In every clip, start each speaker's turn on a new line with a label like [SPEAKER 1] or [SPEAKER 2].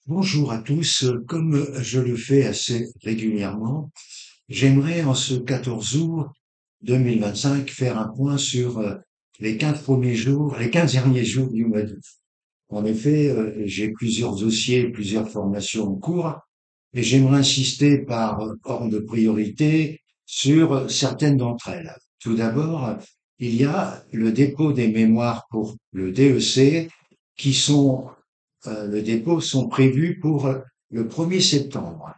[SPEAKER 1] Bonjour à tous. Comme je le fais assez régulièrement, j'aimerais en ce 14 août 2025 faire un point sur les 15 premiers jours, les 15 derniers jours du mois d'août. En effet, j'ai plusieurs dossiers, plusieurs formations en cours et j'aimerais insister par ordre de priorité sur certaines d'entre elles. Tout d'abord, il y a le dépôt des mémoires pour le DEC qui sont le dépôt sont prévus pour le 1er septembre.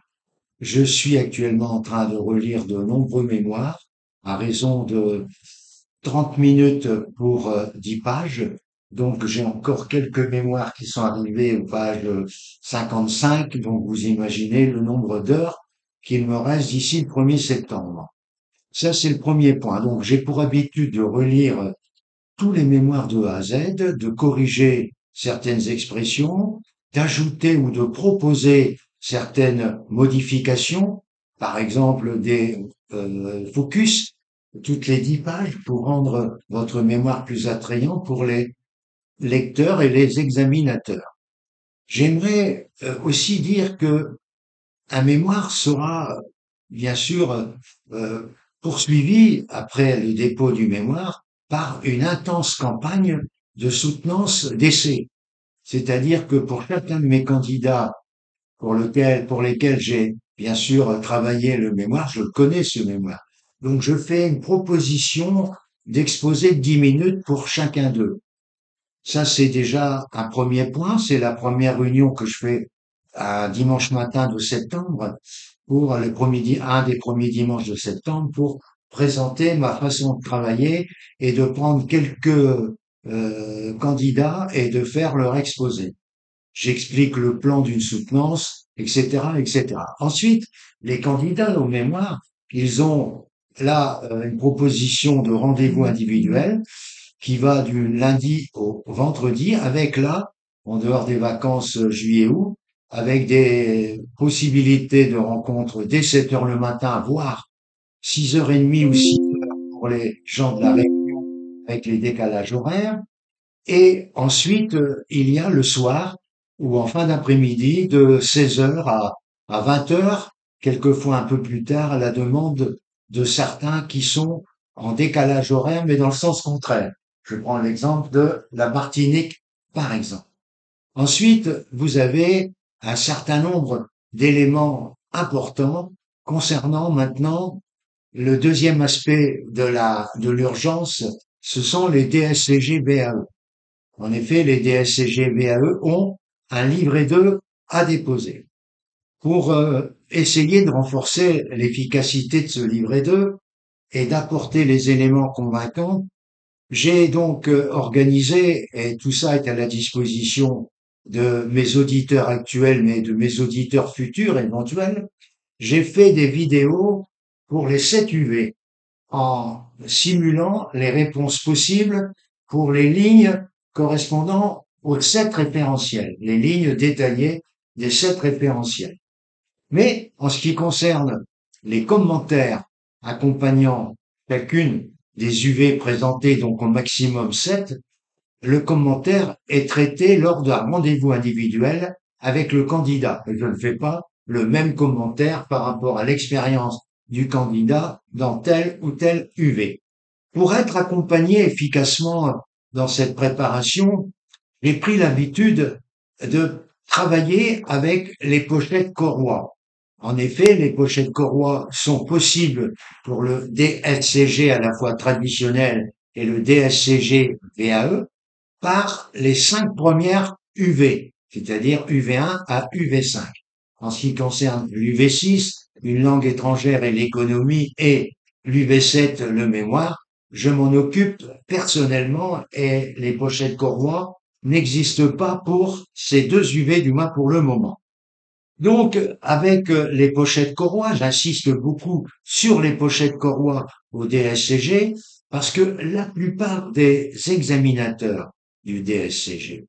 [SPEAKER 1] Je suis actuellement en train de relire de nombreux mémoires à raison de 30 minutes pour 10 pages. Donc j'ai encore quelques mémoires qui sont arrivées aux pages 55. Donc vous imaginez le nombre d'heures qu'il me reste d'ici le 1er septembre. Ça, c'est le premier point. Donc j'ai pour habitude de relire tous les mémoires de A à Z, de corriger certaines expressions, d'ajouter ou de proposer certaines modifications, par exemple des focus toutes les 10 pages pour rendre votre mémoire plus attrayante pour les lecteurs et les examinateurs. J'aimerais aussi dire que un mémoire sera bien sûr euh, poursuivi après le dépôt du mémoire par une intense campagne de soutenance d'essai. C'est-à-dire que pour chacun de mes candidats pour lesquels j'ai bien sûr travaillé le mémoire, je connais ce mémoire. Donc je fais une proposition d'exposé de 10 minutes pour chacun d'eux. Ça, c'est déjà un premier point. C'est la première réunion que je fais un dimanche matin de septembre pour un des premiers dimanches de septembre pour présenter ma façon de travailler et de prendre quelques candidats et de faire leur exposé. J'explique le plan d'une soutenance, etc., etc. Ensuite, les candidats au mémoire, ils ont là une proposition de rendez-vous individuel qui va du lundi au vendredi avec là, en dehors des vacances juillet-août, avec des possibilités de rencontres dès 7 heures le matin, voire 6h30 ou 6 heures pour les gens de la Réunion avec les décalages horaires. Et ensuite, il y a le soir ou en fin d'après-midi de 16 heures à 20 heures, quelquefois un peu plus tard, à la demande de certains qui sont en décalage horaire, mais dans le sens contraire. Je prends l'exemple de la Martinique, par exemple. Ensuite, vous avez un certain nombre d'éléments importants concernant maintenant le deuxième aspect de l'urgence, ce sont les DSCG-BAE. En effet, les DSCG-BAE ont un livret 2 à déposer. Pour essayer de renforcer l'efficacité de ce livret 2 et d'apporter les éléments convaincants, j'ai donc organisé, et tout ça est à la disposition de mes auditeurs actuels, mais de mes auditeurs futurs éventuels, j'ai fait des vidéos pour les 7 UV en simulant les réponses possibles pour les lignes correspondant aux 7 référentiels, les lignes détaillées des 7 référentiels. Mais en ce qui concerne les commentaires accompagnant chacune des UV présentées, donc au maximum 7, le commentaire est traité lors d'un rendez-vous individuel avec le candidat. Et je ne fais pas le même commentaire par rapport à l'expérience du candidat dans tel ou tel UV. Pour être accompagné efficacement dans cette préparation, j'ai pris l'habitude de travailler avec les pochettes Corroy. En effet, les pochettes Corroy sont possibles pour le DSCG à la fois traditionnel et le DSCG VAE par les 5 premières UV, c'est-à-dire UV1 à UV5. En ce qui concerne l'UV6, une langue étrangère et l'économie, et l'UV7, le mémoire, je m'en occupe personnellement et les pochettes Corroy n'existent pas pour ces deux UV, du moins pour le moment. Donc, avec les pochettes Corroy, j'insiste beaucoup sur les pochettes Corroy au DSCG parce que la plupart des examinateurs du DSCG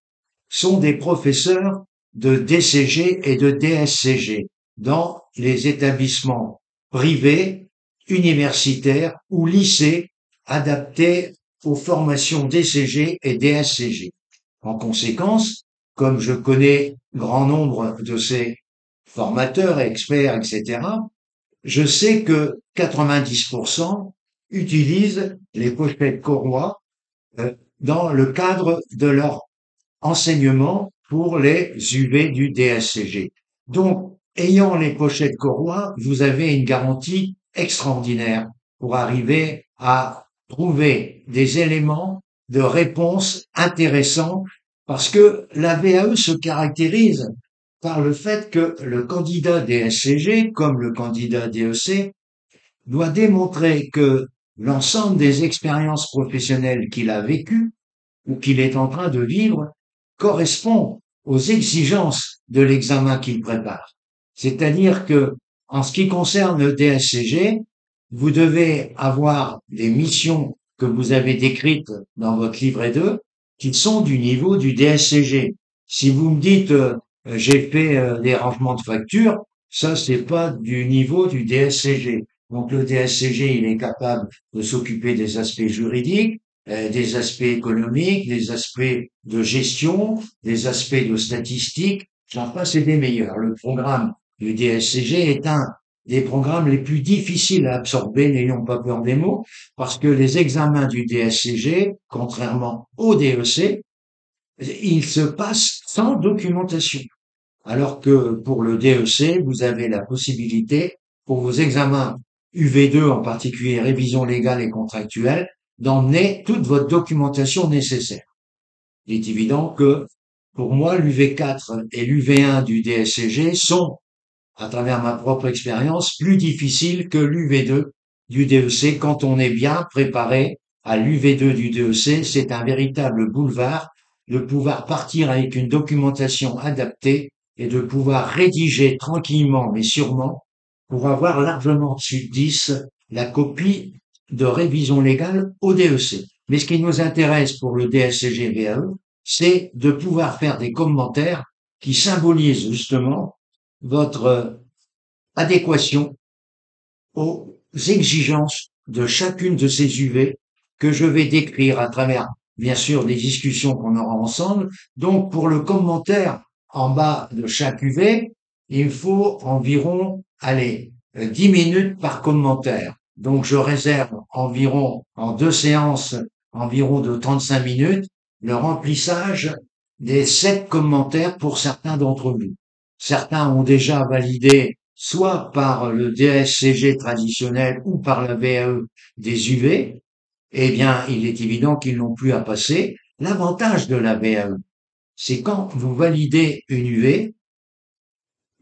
[SPEAKER 1] sont des professeurs de DCG et de DSCG dans les établissements privés, universitaires ou lycées adaptés aux formations DCG et DSCG. En conséquence, comme je connais grand nombre de ces formateurs, experts, etc., je sais que 90% utilisent les pochettes Corois dans le cadre de leur enseignement pour les UV du DSCG. Donc, ayant les pochettes Corois, vous avez une garantie extraordinaire pour arriver à trouver des éléments de réponse intéressants parce que la VAE se caractérise par le fait que le candidat DSCG, comme le candidat DEC, doit démontrer que l'ensemble des expériences professionnelles qu'il a vécues ou qu'il est en train de vivre correspond aux exigences de l'examen qu'il prépare. C'est-à-dire que, en ce qui concerne le DSCG, vous devez avoir des missions que vous avez décrites dans votre livret 2 qui sont du niveau du DSCG. Si vous me dites j'ai fait des rangements de factures, ça c'est pas du niveau du DSCG. Donc le DSCG, il est capable de s'occuper des aspects juridiques, des aspects économiques, des aspects de gestion, des aspects de statistiques, j'en passe et des meilleurs. Le programme du DSCG est un des programmes les plus difficiles à absorber, n'ayons pas peur des mots, parce que les examens du DSCG, contrairement au DEC, ils se passent sans documentation. Alors que pour le DEC, vous avez la possibilité, pour vos examens UV2 en particulier, révision légale et contractuelle, d'emmener toute votre documentation nécessaire. Il est évident que pour moi, l'UV4 et l'UV1 du DSCG sont, à travers ma propre expérience, plus difficiles que l'UV2 du DEC quand on est bien préparé à l'UV2 du DEC. C'est un véritable boulevard de pouvoir partir avec une documentation adaptée et de pouvoir rédiger tranquillement mais sûrement pour avoir largement au-dessus de 10 la copie de révision légale au DEC. Mais ce qui nous intéresse pour le DSCG VAE, c'est de pouvoir faire des commentaires qui symbolisent justement votre adéquation aux exigences de chacune de ces UV que je vais décrire à travers, bien sûr, des discussions qu'on aura ensemble. Donc, pour le commentaire en bas de chaque UV, il faut environ, allez, 10 minutes par commentaire. Donc, je réserve environ, en 2 séances, environ de 35 minutes, le remplissage des 7 commentaires pour certains d'entre vous. Certains ont déjà validé soit par le DSCG traditionnel ou par la VAE des UV, eh bien, il est évident qu'ils n'ont plus à passer. L'avantage de la VAE, c'est quand vous validez une UV,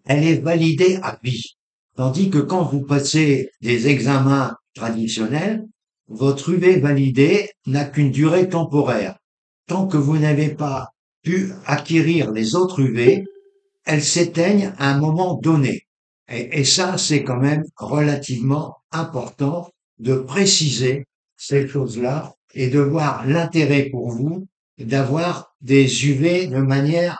[SPEAKER 1] elle est validée à vie. Tandis que quand vous passez des examens traditionnels, votre UV validée n'a qu'une durée temporaire. Tant que vous n'avez pas pu acquérir les autres UV, elles s'éteignent à un moment donné. Et ça, c'est quand même relativement important de préciser ces choses-là et de voir l'intérêt pour vous d'avoir des UV de manière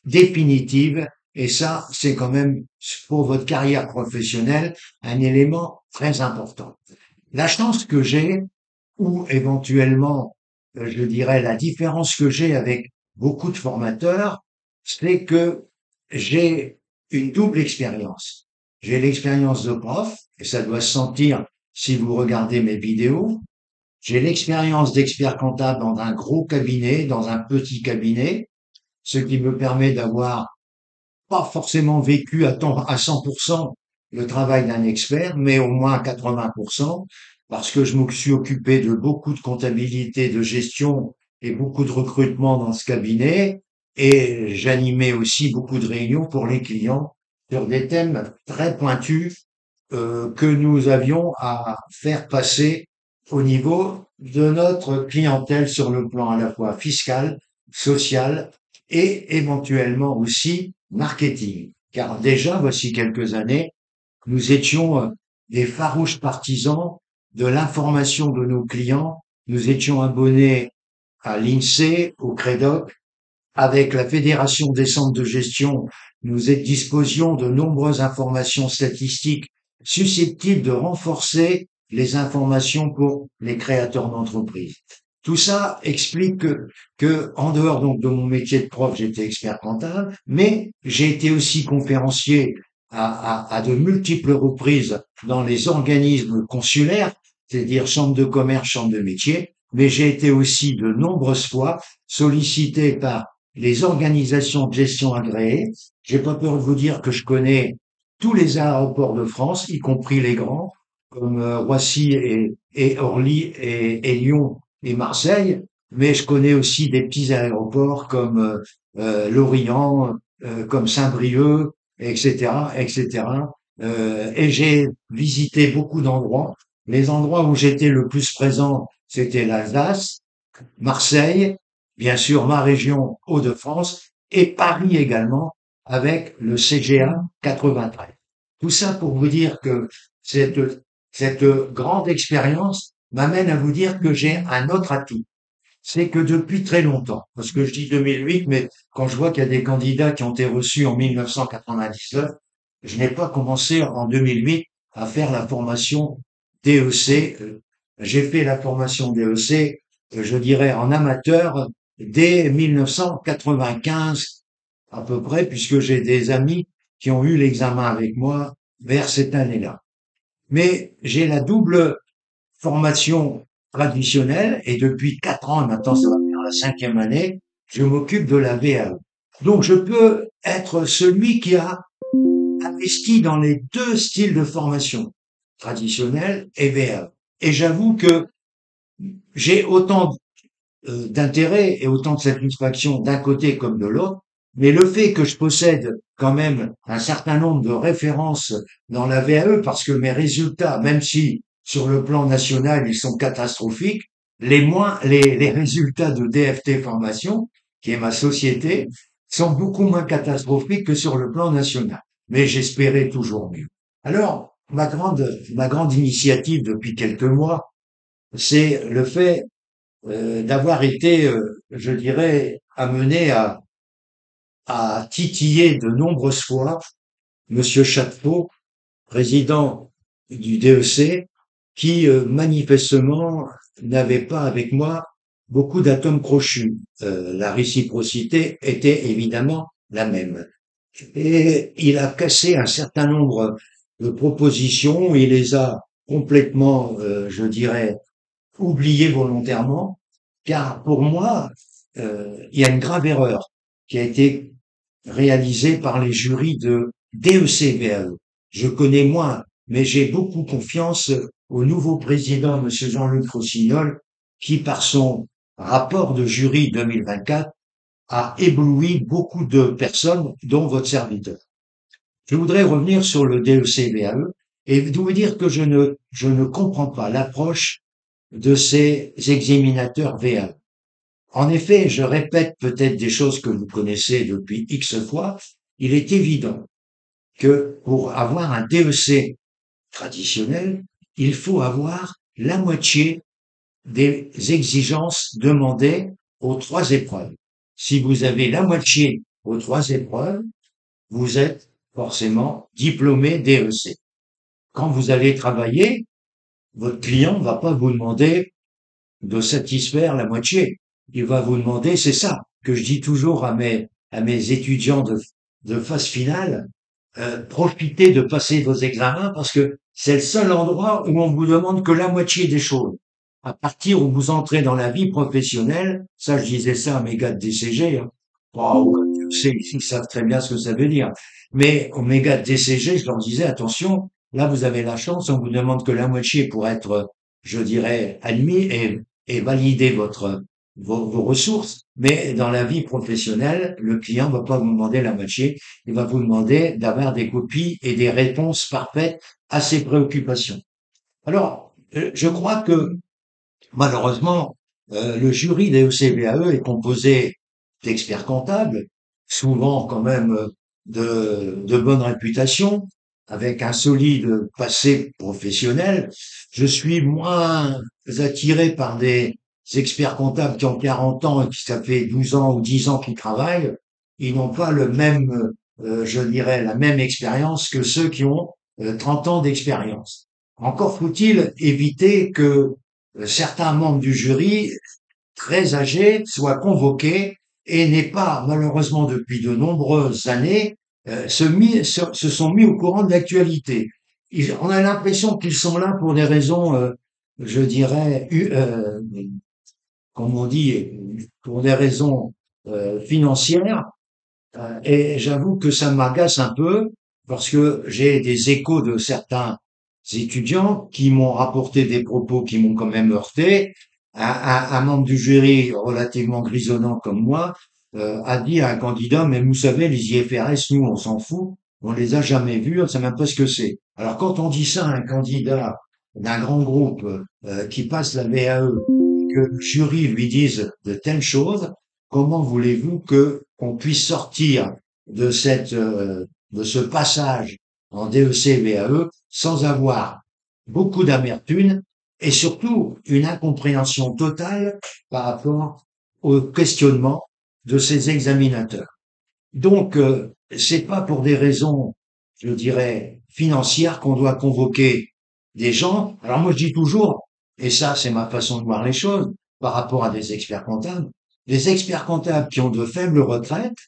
[SPEAKER 1] définitive. Et ça, c'est quand même pour votre carrière professionnelle un élément très important. La chance que j'ai, ou éventuellement, je dirais la différence que j'ai avec beaucoup de formateurs, c'est que j'ai une double expérience. J'ai l'expérience de prof, et ça doit se sentir si vous regardez mes vidéos. J'ai l'expérience d'expert comptable dans un gros cabinet, dans un petit cabinet, ce qui me permet d'avoir pas forcément vécu à 100% le travail d'un expert, mais au moins à 80%, parce que je me suis occupé de beaucoup de comptabilité, de gestion et beaucoup de recrutement dans ce cabinet, et j'animais aussi beaucoup de réunions pour les clients sur des thèmes très pointus que nous avions à faire passer au niveau de notre clientèle sur le plan à la fois fiscal, social et éventuellement aussi marketing. Car déjà, voici quelques années, nous étions des farouches partisans de l'information de nos clients. Nous étions abonnés à l'INSEE, au CREDOC. Avec la Fédération des centres de gestion, nous disposions de nombreuses informations statistiques susceptibles de renforcer les informations pour les créateurs d'entreprises. Tout ça explique que en dehors donc de mon métier de prof, j'étais expert comptable, mais j'ai été aussi conférencier à de multiples reprises dans les organismes consulaires, c'est-à-dire chambre de commerce, chambre de métier, mais j'ai été aussi de nombreuses fois sollicité par les organisations de gestion agréées. J'ai pas peur de vous dire que je connais tous les aéroports de France, y compris les grands, comme Roissy et Orly et Lyon et Marseille, mais je connais aussi des petits aéroports comme Lorient, comme Saint-Brieuc, etc., etc. Et j'ai visité beaucoup d'endroits. Les endroits où j'étais le plus présent, c'était l'Alsace, Marseille, bien sûr ma région Hauts-de-France, et Paris également, avec le CGA 93. Tout ça pour vous dire que cette, cette grande expérience m'amène à vous dire que j'ai un autre atout. C'est que depuis très longtemps, parce que je dis 2008, mais quand je vois qu'il y a des candidats qui ont été reçus en 1999, je n'ai pas commencé en 2008 à faire la formation DEC. J'ai fait la formation DEC, je dirais en amateur, dès 1995 à peu près, puisque j'ai des amis qui ont eu l'examen avec moi vers cette année-là. Mais j'ai la double formation traditionnelle et depuis 4 ans, maintenant ça va faire la cinquième année, je m'occupe de la VAE. Donc je peux être celui qui a investi dans les deux styles de formation, traditionnelle et VAE. Et j'avoue que j'ai autant d'intérêt et autant de satisfaction d'un côté comme de l'autre, mais le fait que je possède quand même un certain nombre de références dans la VAE, parce que mes résultats, même si sur le plan national ils sont catastrophiques, les résultats de DFT Formation, qui est ma société, sont beaucoup moins catastrophiques que sur le plan national. Mais j'espérais toujours mieux. Alors, ma grande initiative depuis quelques mois, c'est le fait d'avoir été, je dirais, amené à titiller de nombreuses fois Monsieur Chapot, président du DEC, qui manifestement n'avait pas avec moi beaucoup d'atomes crochus. La réciprocité était évidemment la même. Et il a cassé un certain nombre de propositions, il les a complètement, je dirais, oubliées volontairement, car pour moi, il y a une grave erreur qui a été réalisée par les jurys de DEC-VAE. Je connais moins, mais j'ai beaucoup confiance au nouveau président, Monsieur Jean-Luc Rossignol, qui, par son rapport de jury 2024, a ébloui beaucoup de personnes, dont votre serviteur. Je voudrais revenir sur le DEC-VAE et vous dire que je ne comprends pas l'approche de ces examinateurs VAE. En effet, je répète peut-être des choses que vous connaissez depuis X fois. Il est évident que pour avoir un DEC traditionnel, il faut avoir la moitié des exigences demandées aux trois épreuves. Si vous avez la moitié aux trois épreuves, vous êtes forcément diplômé DEC. Quand vous allez travailler, votre client ne va pas vous demander de satisfaire la moitié. Il va vous demander, c'est ça que je dis toujours à mes étudiants de phase finale, profitez de passer vos examens parce que c'est le seul endroit où on vous demande que la moitié des choses. À partir où vous entrez dans la vie professionnelle, ça je disais ça à mes gars de DCG, hein. Oh, ils savent très bien ce que ça veut dire. Mais aux mes gars de DCG, je leur disais, attention, là vous avez la chance, on vous demande que la moitié pour être, je dirais, admis et valider vos ressources. Mais dans la vie professionnelle, le client va pas vous demander la moitié, il va vous demander d'avoir des copies et des réponses parfaites à ses préoccupations. Alors, je crois que malheureusement, le jury des ECVAE est composé d'experts comptables, souvent quand même de bonne réputation, avec un solide passé professionnel. Je suis moins attiré par des experts comptables qui ont 40 ans et qui ça fait 12 ans ou 10 ans qu'ils travaillent. Ils n'ont pas le même, je dirais, la même expérience que ceux qui ont 30 ans d'expérience. Encore faut-il éviter que certains membres du jury très âgé soit convoqué et n'ait pas, malheureusement depuis de nombreuses années, se sont mis au courant de l'actualité. On a l'impression qu'ils sont là pour des raisons, je dirais, comme on dit, pour des raisons financières. Et j'avoue que ça m'agace un peu parce que j'ai des échos de certains étudiants qui m'ont rapporté des propos qui m'ont quand même heurté. Un membre du jury relativement grisonnant comme moi a dit à un candidat, mais vous savez, les IFRS, nous, on s'en fout, on les a jamais vus, on sait même pas ce que c'est. Alors quand on dit ça à un candidat d'un grand groupe qui passe la VAE, que le jury lui dise de telles choses, comment voulez-vous que qu'on puisse sortir de de ce passage en DEC VAE sans avoir beaucoup d'amertume et surtout une incompréhension totale par rapport au questionnement de ces examinateurs. Donc, c'est pas pour des raisons, je dirais, financières qu'on doit convoquer des gens. Alors moi, je dis toujours, et ça, c'est ma façon de voir les choses, par rapport à des experts comptables, les experts comptables qui ont de faibles retraites,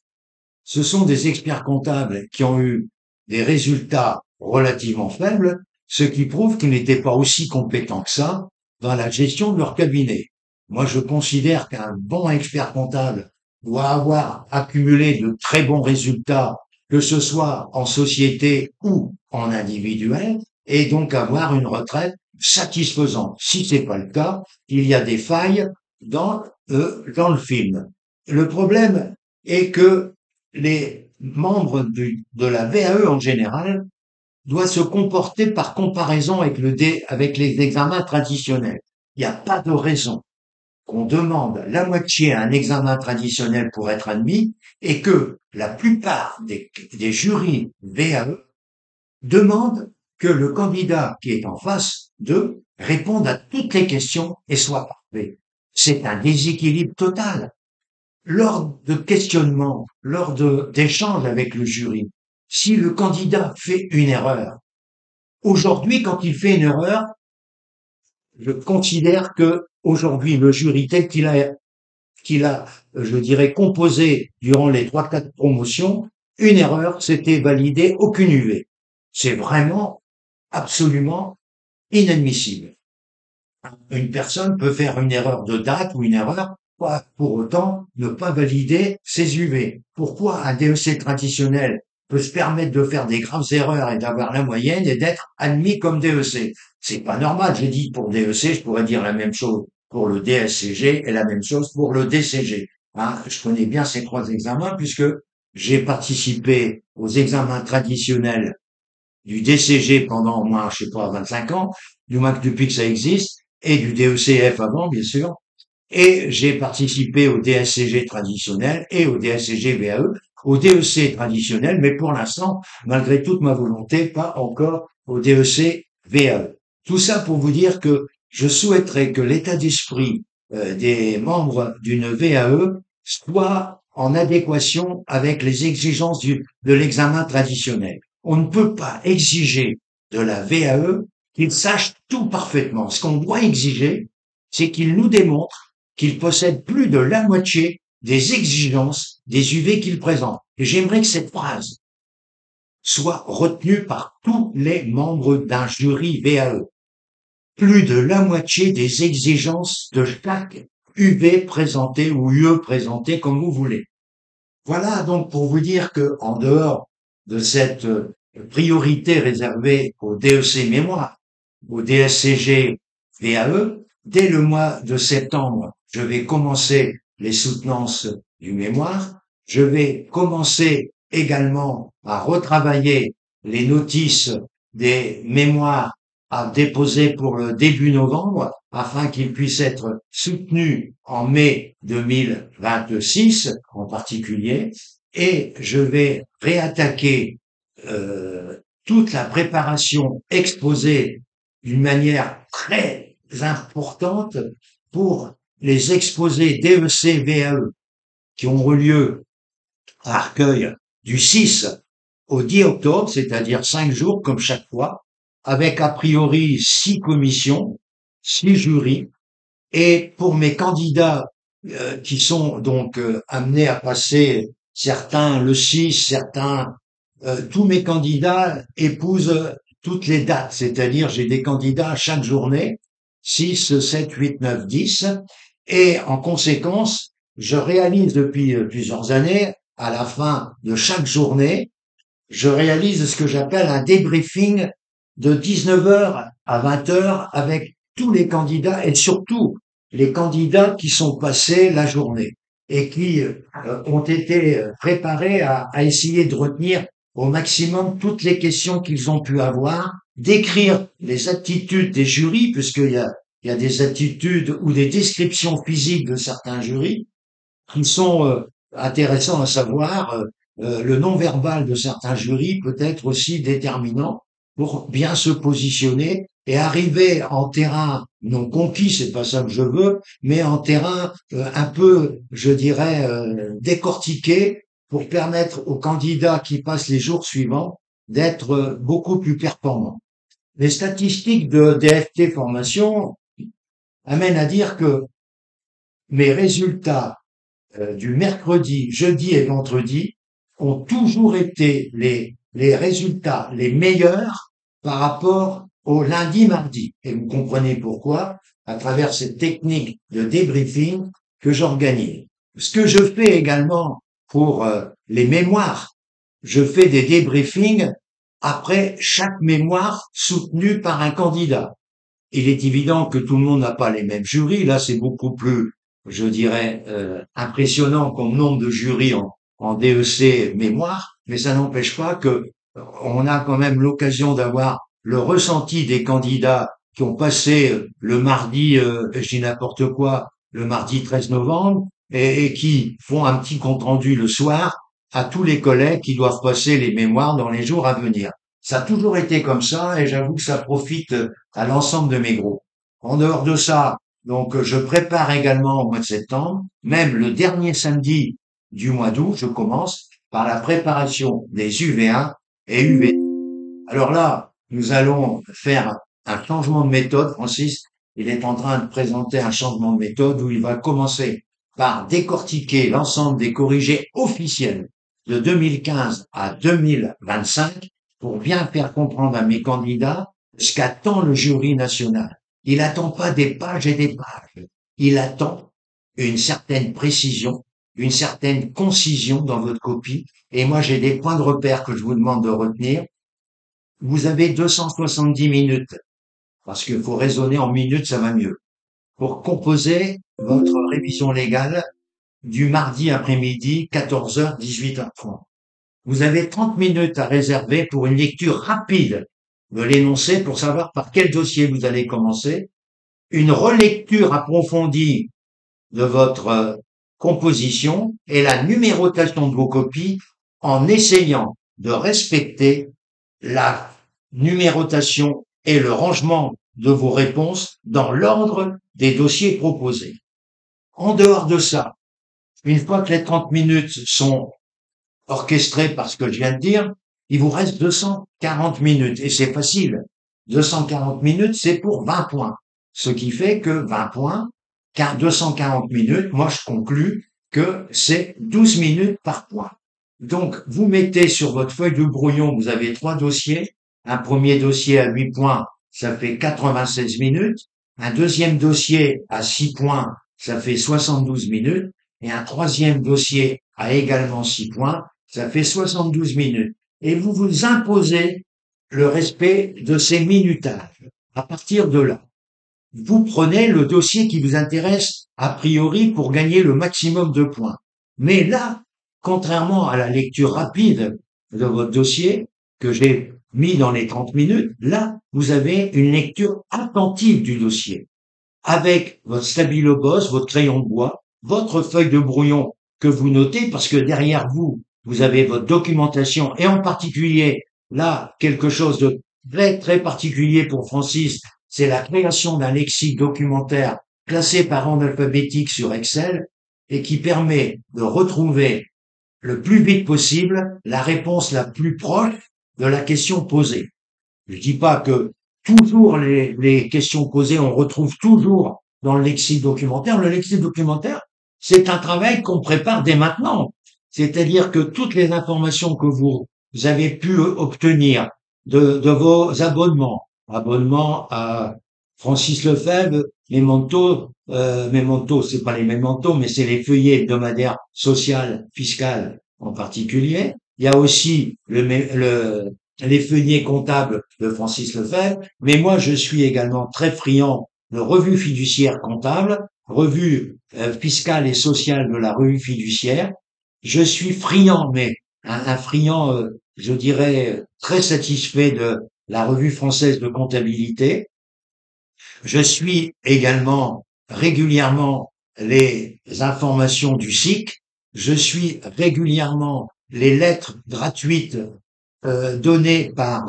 [SPEAKER 1] ce sont des experts comptables qui ont eu des résultats relativement faibles, ce qui prouve qu'ils n'étaient pas aussi compétents que ça dans la gestion de leur cabinet. Moi, je considère qu'un bon expert comptable doit avoir accumulé de très bons résultats, que ce soit en société ou en individuel, et donc avoir une retraite satisfaisante. Si c'est pas le cas, il y a des failles dans le film. Le problème est que les membres de la VAE en général doivent se comporter par comparaison avec avec les examens traditionnels. Il n'y a pas de raison qu'on demande la moitié à un examen traditionnel pour être admis et que la plupart des jurys VAE demandent que le candidat qui est en face d'eux réponde à toutes les questions et soit parfait. C'est un déséquilibre total. Lors de questionnements, d'échanges avec le jury, si le candidat fait une erreur, aujourd'hui, quand il fait une erreur, je considère que aujourd'hui, le jury tel qu'il a, je dirais, composé durant les 3-4 promotions, une erreur, c'était validé aucune UV. C'est vraiment absolument inadmissible. Une personne peut faire une erreur de date ou une erreur, pour autant ne pas valider ses UV. Pourquoi un DEC traditionnel peut se permettre de faire des graves erreurs et d'avoir la moyenne et d'être admis comme DEC? C'est pas normal. J'ai dit pour DEC, je pourrais dire la même chose pour le DSCG et la même chose pour le DCG. Hein, je connais bien ces trois examens puisque j'ai participé aux examens traditionnels du DCG pendant au moins, je sais pas, 25 ans, du moins depuis que ça existe, et du DECF avant, bien sûr. Et j'ai participé au DSCG traditionnel et au DSCG VAE, au DEC traditionnel, mais pour l'instant, malgré toute ma volonté, pas encore au DEC VAE. Tout ça pour vous dire que je souhaiterais que l'état d'esprit des membres d'une VAE soit en adéquation avec les exigences de l'examen traditionnel. On ne peut pas exiger de la VAE qu'il sache tout parfaitement. Ce qu'on doit exiger, c'est qu'il nous démontre qu'il possède plus de la moitié des exigences des UV qu'il présente. Et j'aimerais que cette phrase soit retenue par tous les membres d'un jury VAE. Plus de la moitié des exigences de chaque UV présenté ou UE présenté comme vous voulez. Voilà donc pour vous dire que en dehors de cette priorité réservée au DEC mémoire, au DSCG VAE, dès le mois de septembre, je vais commencer les soutenances du mémoire. Je vais commencer également à retravailler les notices des mémoires à déposer pour le début novembre afin qu'ils puissent être soutenus en mai 2026 en particulier. Et je vais réattaquer toute la préparation exposée d'une manière très importante pour les exposés DEC VAE qui auront lieu à Arcueil du 6 au 10 octobre, c'est-à-dire 5 jours comme chaque fois, avec a priori 6 commissions, 6 jurys. Et pour mes candidats qui sont donc amenés à passer, certains le 6, certains, tous mes candidats épousent toutes les dates, c'est-à-dire j'ai des candidats à chaque journée, 6, 7, 8, 9, 10, et en conséquence, je réalise depuis plusieurs années, à la fin de chaque journée, je réalise ce que j'appelle un débriefing de 19 heures à 20 heures avec tous les candidats et surtout les candidats qui sont passés la journée et qui ont été préparés à essayer de retenir au maximum toutes les questions qu'ils ont pu avoir, d'écrire les attitudes des jurys, il y a des attitudes ou des descriptions physiques de certains jurys, qui sont intéressants à savoir. Le non-verbal de certains jurys peut être aussi déterminant pour bien se positionner et arriver en terrain non conquis, c'est pas ça que je veux, mais en terrain un peu, je dirais, décortiqué pour permettre aux candidats qui passent les jours suivants d'être beaucoup plus performants. Les statistiques de DFT Formation amènent à dire que mes résultats du mercredi, jeudi et vendredi ont toujours été les résultats les meilleurs par rapport au lundi, mardi. Et vous comprenez pourquoi, à travers cette technique de débriefing que j'organise. Ce que je fais également pour les mémoires, je fais des débriefings après chaque mémoire soutenue par un candidat. Il est évident que tout le monde n'a pas les mêmes jurys. Là, c'est beaucoup plus, je dirais, impressionnant comme nombre de jurys en DEC mémoire, mais ça n'empêche pas que on a quand même l'occasion d'avoir le ressenti des candidats qui ont passé le mardi, je dis n'importe quoi, le mardi 13 novembre, et qui font un petit compte-rendu le soir à tous les collègues qui doivent passer les mémoires dans les jours à venir. Ça a toujours été comme ça et j'avoue que ça profite à l'ensemble de mes groupes. En dehors de ça, donc je prépare également au mois de septembre, même le dernier samedi du mois d'août, je commence par la préparation des UV1 et UV2. Alors là, nous allons faire un changement de méthode. Francis, il est en train de présenter un changement de méthode où il va commencer par décortiquer l'ensemble des corrigés officiels de 2015 à 2025 pour bien faire comprendre à mes candidats ce qu'attend le jury national. Il n'attend pas des pages et des pages. Il attend une certaine précision, une certaine concision dans votre copie. Et moi, j'ai des points de repère que je vous demande de retenir. Vous avez 270 minutes, parce qu'il faut raisonner en minutes, ça va mieux, pour composer votre révision légale du mardi après-midi, 14h, 18h30. Vous avez 30 minutes à réserver pour une lecture rapide de l'énoncé pour savoir par quel dossier vous allez commencer, une relecture approfondie de votre composition et la numérotation de vos copies en essayant de respecter la numérotation et le rangement de vos réponses dans l'ordre des dossiers proposés. En dehors de ça, une fois que les 30 minutes sont orchestrées par ce que je viens de dire, il vous reste 240 minutes et c'est facile. 240 minutes, c'est pour 20 points. Ce qui fait que 20 points, 240 minutes, moi je conclus que c'est 12 minutes par point. Donc, vous mettez sur votre feuille de brouillon, vous avez 3 dossiers. Un premier dossier à 8 points, ça fait 96 minutes. Un deuxième dossier à 6 points, ça fait 72 minutes. Et un troisième dossier à également 6 points, ça fait 72 minutes. Et vous vous imposez le respect de ces minutages. À partir de là, vous prenez le dossier qui vous intéresse a priori pour gagner le maximum de points. Mais là, contrairement à la lecture rapide de votre dossier que j'ai mis dans les 30 minutes, là, vous avez une lecture attentive du dossier avec votre stabilo-boss, votre crayon de bois, votre feuille de brouillon que vous notez parce que derrière vous, vous avez votre documentation et en particulier, là, quelque chose de très, très particulier pour Francis, c'est la création d'un lexique documentaire classé par ordre alphabétique sur Excel et qui permet de retrouver le plus vite possible la réponse la plus proche de la question posée. Je dis pas que toujours les questions posées, on retrouve toujours dans le lexique documentaire. Le lexique documentaire, c'est un travail qu'on prépare dès maintenant. C'est-à-dire que toutes les informations que vous avez pu obtenir de vos abonnements à Francis Lefebvre, Memento, c'est pas les Memento, mais c'est les feuillets hebdomadaires social, fiscal en particulier. Il y a aussi les feuillets comptables de Francis Lefebvre, mais moi je suis également très friand de revues fiduciaires comptables, revue fiscale et sociale de la revue fiduciaire. Je suis friand, mais un friand, je dirais, très satisfait de la revue française de comptabilité. Je suis également régulièrement les informations du SIC. Je suis régulièrement les lettres gratuites données par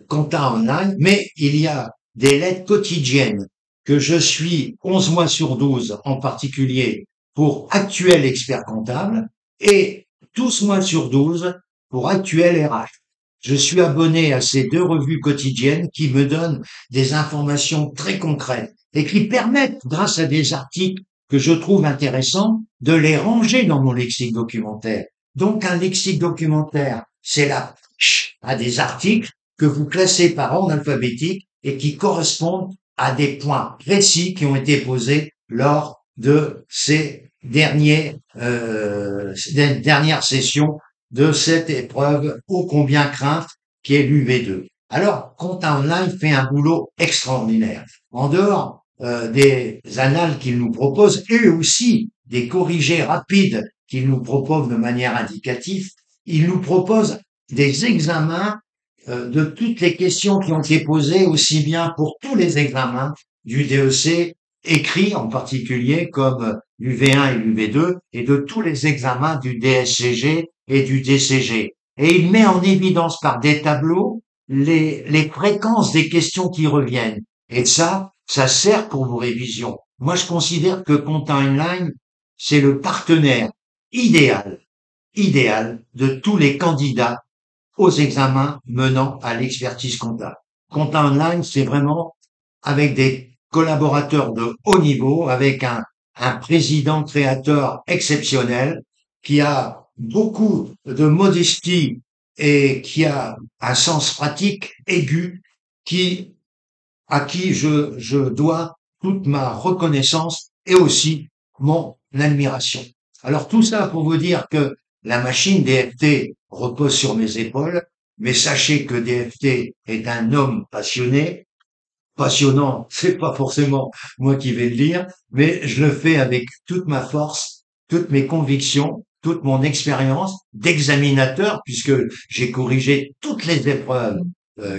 [SPEAKER 1] Compta Online, mais il y a des lettres quotidiennes que je suis 11 mois sur 12, en particulier pour Actuel Expert Comptable et 12 mois sur 12 pour Actuel RH. Je suis abonné à ces deux revues quotidiennes qui me donnent des informations très concrètes et qui permettent, grâce à des articles que je trouve intéressants, de les ranger dans mon lexique documentaire. Donc un lexique documentaire, c'est la à des articles que vous classez par ordre alphabétique et qui correspondent à des points précis qui ont été posés lors de ces dernières sessions de cette épreuve ô combien crainte qui est l'UV2. Alors, Compta Online fait un boulot extraordinaire. En dehors des annales qu'il nous propose et aussi des corrigés rapides qu'il nous propose de manière indicative, il nous propose des examens de toutes les questions qui ont été posées, aussi bien pour tous les examens du DEC, écrits en particulier, comme l'UV1 et l'UV2, et de tous les examens du DSCG et du DCG. Et il met en évidence par des tableaux les fréquences des questions qui reviennent. Et ça sert pour vos révisions. Moi, je considère que Compta Online, c'est le partenaire idéal, idéal de tous les candidats aux examens menant à l'expertise comptable. Compta Online, c'est vraiment avec des collaborateurs de haut niveau, avec un président créateur exceptionnel qui a beaucoup de modestie et qui a un sens pratique aigu, qui, à qui je dois toute ma reconnaissance et aussi mon admiration. Alors tout ça pour vous dire que la machine DFT repose sur mes épaules, mais sachez que DFT est un homme passionné. Passionnant, c'est pas forcément moi qui vais le dire, mais je le fais avec toute ma force, toutes mes convictions, toute mon expérience d'examinateur, puisque j'ai corrigé toutes les épreuves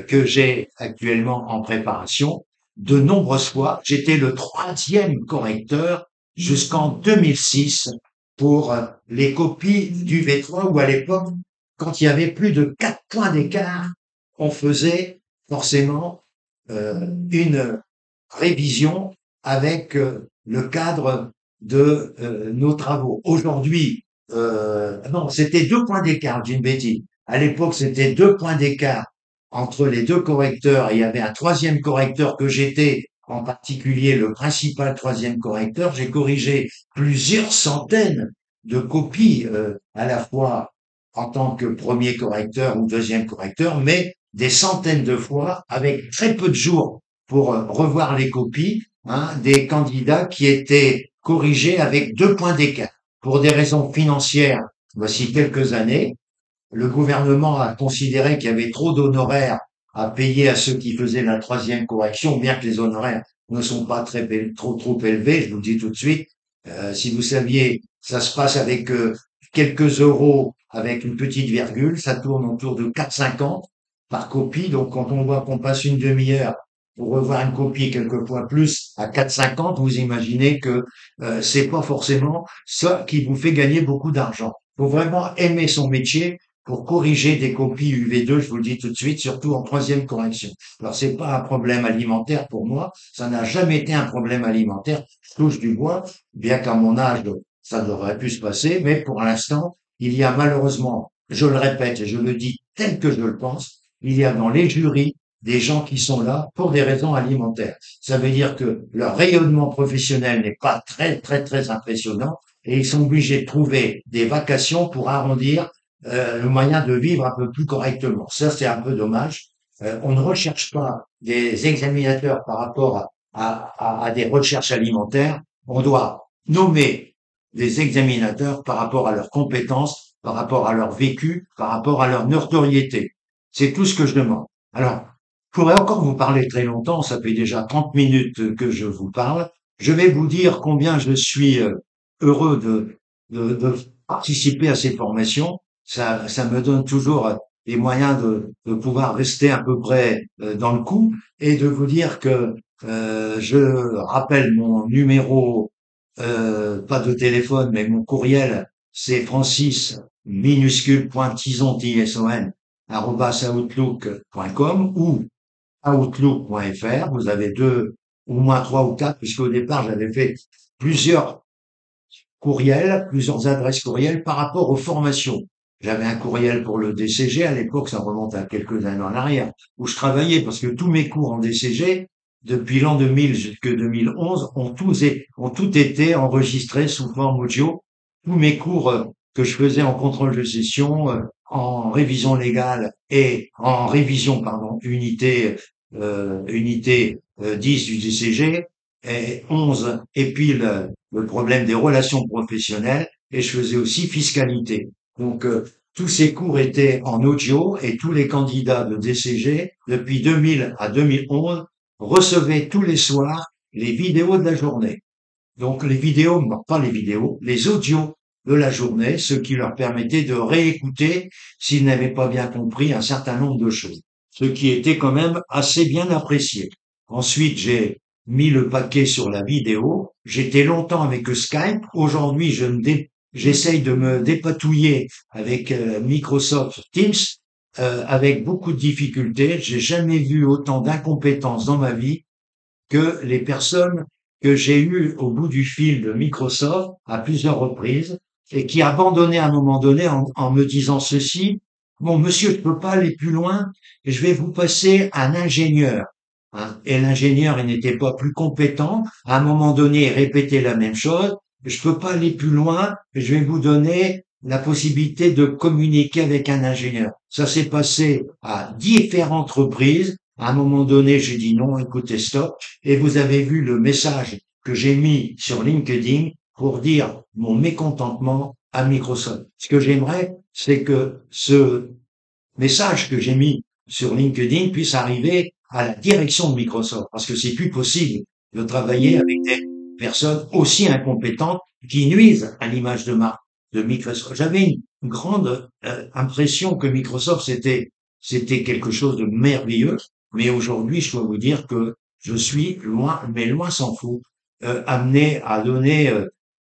[SPEAKER 1] que j'ai actuellement en préparation. De nombreuses fois, j'étais le troisième correcteur jusqu'en 2006 pour les copies du V3 où à l'époque, quand il y avait plus de 4 points d'écart, on faisait forcément une révision avec le cadre de nos travaux. Aujourd'hui, non, c'était 2 points d'écart, j'ai une bêtise. À l'époque, c'était 2 points d'écart entre les deux correcteurs et il y avait un troisième correcteur que j'étais, en particulier le principal troisième correcteur. J'ai corrigé plusieurs centaines de copies à la fois en tant que premier correcteur ou deuxième correcteur, mais des centaines de fois avec très peu de jours pour revoir les copies des candidats qui étaient corrigés avec 2 points d'écart. Pour des raisons financières, voici quelques années, le gouvernement a considéré qu'il y avait trop d'honoraires à payer à ceux qui faisaient la troisième correction, bien que les honoraires ne sont pas trop élevés, je vous le dis tout de suite. Si vous saviez, ça se passe avec quelques euros avec une petite virgule, ça tourne autour de 4,50 par copie. Donc quand on voit qu'on passe une demi-heure pour revoir une copie quelquefois plus à 4,50, vous imaginez que c'est pas forcément ça qui vous fait gagner beaucoup d'argent. Il faut vraiment aimer son métier pour corriger des copies UV2, je vous le dis tout de suite, surtout en troisième correction. Alors c'est pas un problème alimentaire pour moi, ça n'a jamais été un problème alimentaire. Je touche du bois, bien qu'à mon âge ça devrait pu se passer, mais pour l'instant il y a malheureusement, je le répète et je le dis tel que je le pense, il y a dans les jurys des gens qui sont là pour des raisons alimentaires. Ça veut dire que leur rayonnement professionnel n'est pas très, très, très impressionnant et ils sont obligés de trouver des vacations pour arrondir le moyen de vivre un peu plus correctement. Ça, c'est un peu dommage. On ne recherche pas des examinateurs par rapport à des recherches alimentaires. On doit nommer des examinateurs par rapport à leurs compétences, par rapport à leur vécu, par rapport à leur notoriété. C'est tout ce que je demande. Alors, je pourrais encore vous parler très longtemps, ça fait déjà 30 minutes que je vous parle. Je vais vous dire combien je suis heureux de participer à ces formations. Ça me donne toujours les moyens de pouvoir rester à peu près dans le coup et de vous dire que je rappelle mon numéro, pas de téléphone, mais mon courriel, c'est Francis minuscule point tison, T-I-S-O-N, @outlook.com ou outlook.fr. Vous avez deux, au moins trois ou quatre, puisqu'au départ, j'avais fait plusieurs courriels, plusieurs adresses courriels par rapport aux formations. J'avais un courriel pour le DCG, à l'époque, ça remonte à quelques années en arrière, où je travaillais parce que tous mes cours en DCG, depuis l'an 2000 jusqu'en 2011, ont tout été enregistrés sous forme audio. Tous mes cours que je faisais en contrôle de gestion, en révision légale et en révision, pardon, unité 10 du DCG, et 11, et puis le problème des relations professionnelles, et je faisais aussi fiscalité. Donc, tous ces cours étaient en audio et tous les candidats de DCG, depuis 2000 à 2011, recevaient tous les soirs les vidéos de la journée. Donc, les vidéos, non, pas les vidéos, les audios de la journée, ce qui leur permettait de réécouter s'ils n'avaient pas bien compris un certain nombre de choses, ce qui était quand même assez bien apprécié. Ensuite, j'ai mis le paquet sur la vidéo. J'étais longtemps avec Skype. Aujourd'hui, j'essaye de me dépatouiller avec Microsoft Teams, avec beaucoup de difficultés. J'ai jamais vu autant d'incompétence dans ma vie que les personnes que j'ai eues au bout du fil de Microsoft à plusieurs reprises et qui abandonnaient à un moment donné en me disant ceci: bon, monsieur, je ne peux pas aller plus loin, je vais vous passer un ingénieur. Hein. Et l'ingénieur, il n'était pas plus compétent. À un moment donné, il répétait la même chose. Je peux pas aller plus loin, je vais vous donner la possibilité de communiquer avec un ingénieur. Ça s'est passé à différentes reprises. À un moment donné, j'ai dit non, écoutez, stop. Et vous avez vu le message que j'ai mis sur LinkedIn pour dire mon mécontentement à Microsoft. Ce que j'aimerais, c'est que ce message que j'ai mis sur LinkedIn puisse arriver à la direction de Microsoft, parce que c'est plus possible de travailler avec des personnes aussi incompétentes qui nuisent à l'image de marque de Microsoft. J'avais une grande impression que Microsoft c'était quelque chose de merveilleux, mais aujourd'hui, je dois vous dire que je suis loin, mais loin s'en faut, amené à donner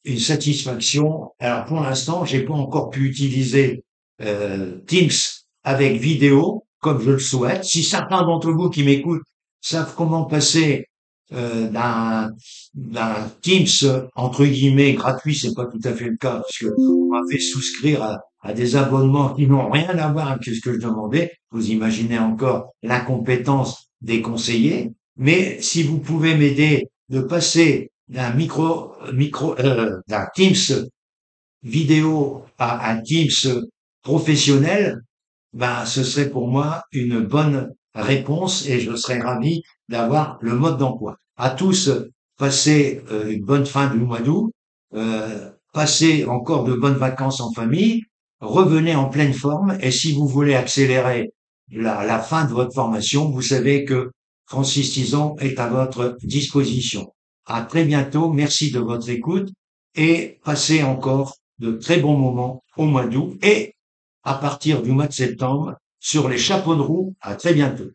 [SPEAKER 1] une satisfaction. Alors pour l'instant, j'ai pas encore pu utiliser Teams avec vidéo, comme je le souhaite. Si certains d'entre vous qui m'écoutent savent comment passer d'un Teams entre guillemets gratuit, c'est pas tout à fait le cas, parce que on m'a fait souscrire à des abonnements qui n'ont rien à voir avec ce que je demandais. Vous imaginez encore l'incompétence des conseillers. Mais si vous pouvez m'aider de passer d'un Teams vidéo à un Teams professionnel, ben, ce serait pour moi une bonne réponse et je serais ravi d'avoir le mode d'emploi. À tous, passez une bonne fin du mois d'août, passez encore de bonnes vacances en famille, revenez en pleine forme et si vous voulez accélérer la fin de votre formation, vous savez que Francis Tison est à votre disposition. À très bientôt, merci de votre écoute et passez encore de très bons moments au mois d'août et à partir du mois de septembre sur les chapeaux de roue. À très bientôt.